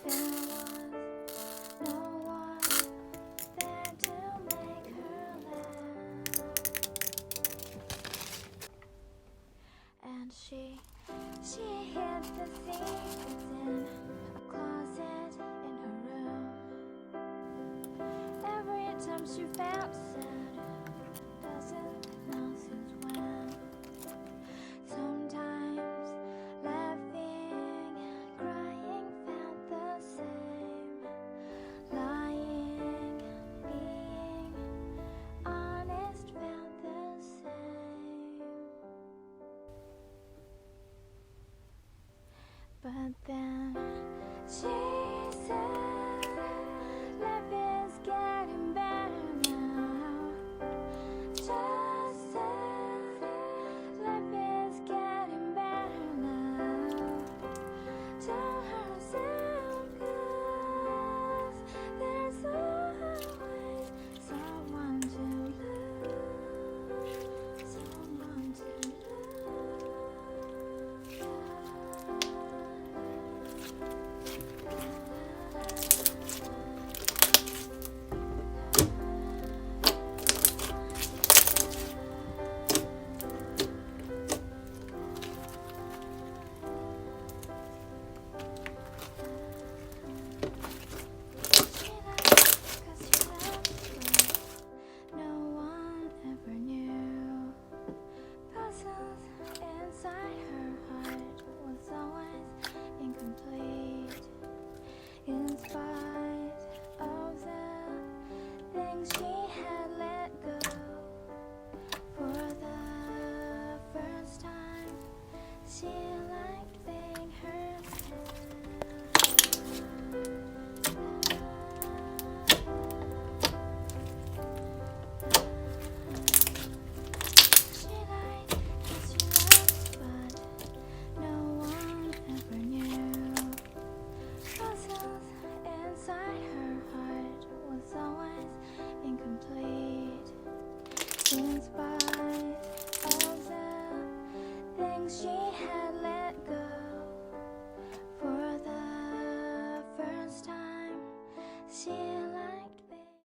There was no one there to make her laugh, and she hid the secrets in a closet in her room. Every time she felt sad, doesn't know since when. Sometimes laughing, crying felt the same. Lying, being honest felt the same. But then she said, life is getting better now. Just said, life is getting better now. Tell herself, 'cause there's always someone to lose, someone to no one ever knew. Puzzles inside her heart was always incomplete. In spite of the things she had let go, for the first time she liked being herself. She lied as she looked, but no one ever knew. Puzzles inside her heart was always incomplete. In spite of the things she had let go, for the first time she